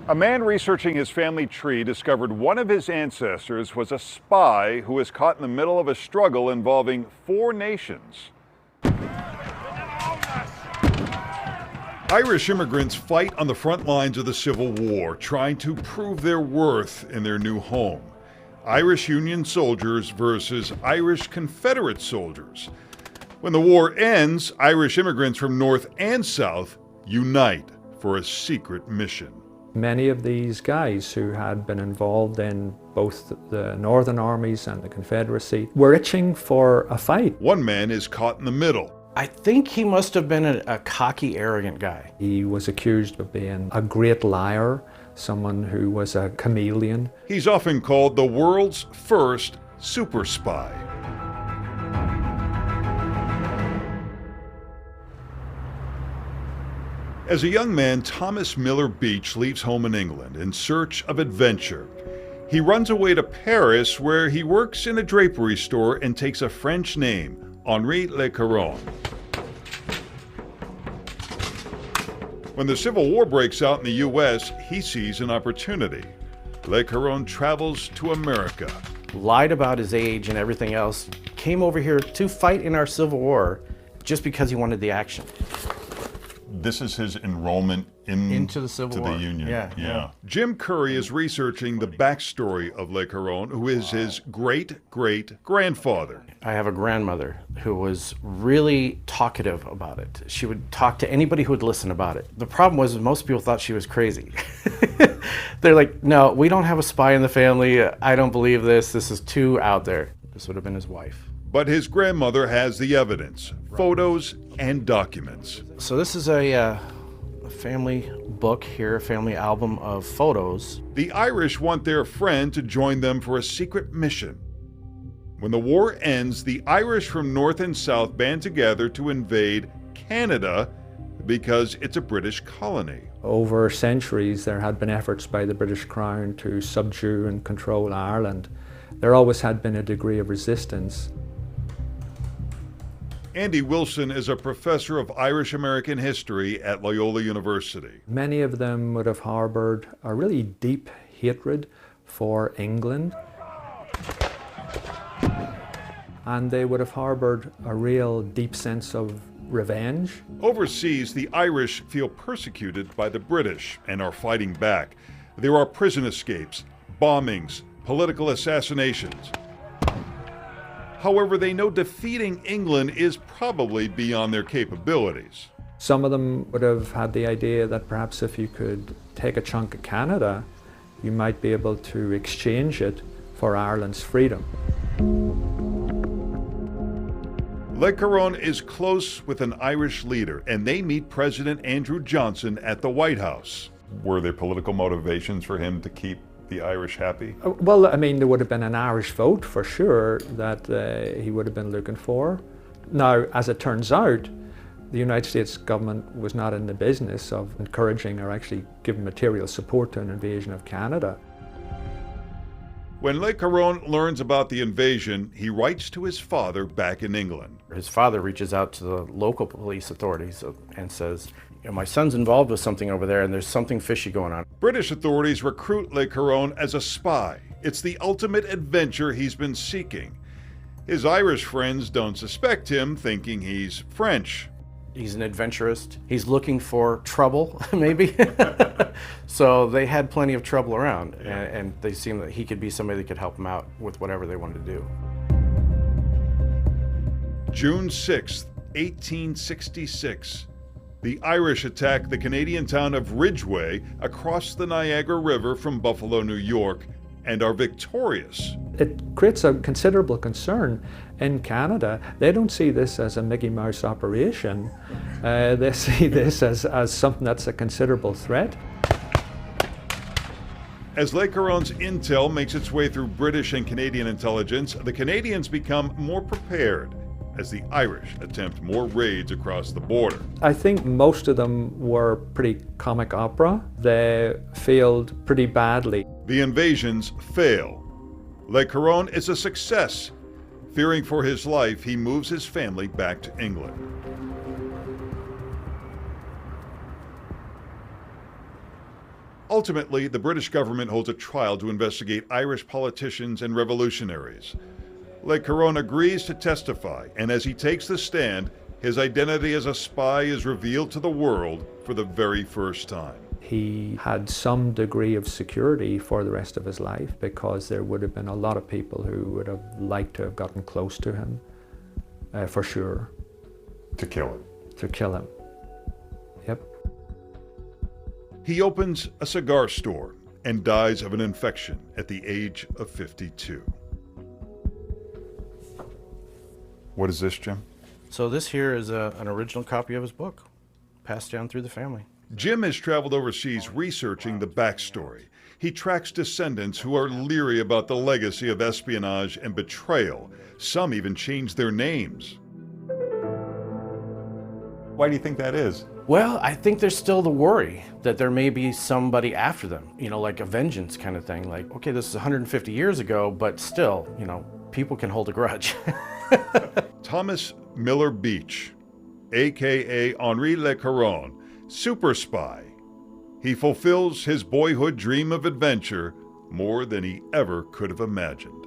A man researching his family tree discovered one of his ancestors was a spy who was caught in the middle of a struggle involving 4 nations. Irish immigrants fight on the front lines of the Civil War, trying to prove their worth in their new home. Irish Union soldiers versus Irish Confederate soldiers. When the war ends, Irish immigrants from North and South unite for a secret mission. Many of these guys who had been involved in both the Northern armies and the Confederacy were itching for a fight. One man is caught in the middle. I think he must have been a cocky, arrogant guy. He was accused of being a great liar, someone who was a chameleon. He's often called the world's first super spy. As a young man, Thomas Miller Beach leaves home in England in search of adventure. He runs away to Paris, where he works in a drapery store and takes a French name, Henri Le Caron. When the Civil War breaks out in the U.S., he sees an opportunity. Le Caron travels to America. Lied about his age and everything else, came over here to fight in our Civil War just because he wanted the action. This is his enrollment into the Civil War. Union. Yeah. Jim Curry is researching the backstory of Le Caron, who is his great-great-grandfather. I have a grandmother who was really talkative about it. She would talk to anybody who would listen about it. The problem was most people thought she was crazy. They're like, no, we don't have a spy in the family. I don't believe this. This is too out there. This would have been his wife. But his grandmother has the evidence, photos and documents. So this is a family book here, a family album of photos. The Irish want their friend to join them for a secret mission. When the war ends, the Irish from North and South band together to invade Canada because it's a British colony. Over centuries, there had been efforts by the British Crown to subdue and control Ireland. There always had been a degree of resistance. Andy Wilson is a professor of Irish American history at Loyola University. Many of them would have harbored a really deep hatred for England. And they would have harbored a real deep sense of revenge. Overseas, the Irish feel persecuted by the British and are fighting back. There are prison escapes, bombings, political assassinations. However, they know defeating England is probably beyond their capabilities. Some of them would have had the idea that perhaps if you could take a chunk of Canada, you might be able to exchange it for Ireland's freedom. Le Caron is close with an Irish leader, and they meet President Andrew Johnson at the White House. Were there political motivations for him to keep the Irish happy? Well, I mean, there would have been an Irish vote for sure that he would have been looking for. Now, as it turns out, the United States government was not in the business of encouraging or actually giving material support to an invasion of Canada. When Le Caron learns about the invasion, he writes to his father back in England. His father reaches out to the local police authorities and says, my son's involved with something over there and there's something fishy going on. British authorities recruit Le Caron as a spy. It's the ultimate adventure he's been seeking. His Irish friends don't suspect him, thinking he's French. He's an adventurist. He's looking for trouble, maybe. So they had plenty of trouble around, and they seemed that he could be somebody that could help them out with whatever they wanted to do. June 6th, 1866. The Irish attack the Canadian town of Ridgeway across the Niagara River from Buffalo, New York, and are victorious. It creates a considerable concern in Canada. They don't see this as a Mickey Mouse operation. They see this as something that's a considerable threat. As Le Caron's intel makes its way through British and Canadian intelligence, the Canadians become more prepared as the Irish attempt more raids across the border. I think most of them were pretty comic opera. They failed pretty badly. The invasions fail. Le Caron is a success. Fearing for his life, he moves his family back to England. Ultimately, the British government holds a trial to investigate Irish politicians and revolutionaries. Le Caron agrees to testify, and as he takes the stand, his identity as a spy is revealed to the world for the very first time. He had some degree of security for the rest of his life because there would have been a lot of people who would have liked to have gotten close to him, for sure. To kill him. To kill him. Yep. He opens a cigar store and dies of an infection at the age of 52. What is this, Jim? So this here is an original copy of his book, passed down through the family. Jim has traveled overseas researching the backstory. He tracks descendants who are leery about the legacy of espionage and betrayal. Some even change their names. Why do you think that is? Well, I think there's still the worry that there may be somebody after them, like a vengeance kind of thing. Like, okay, this is 150 years ago, but still, people can hold a grudge. Thomas Miller Beach, aka Henri Le Caron, super spy. He fulfills his boyhood dream of adventure more than he ever could have imagined.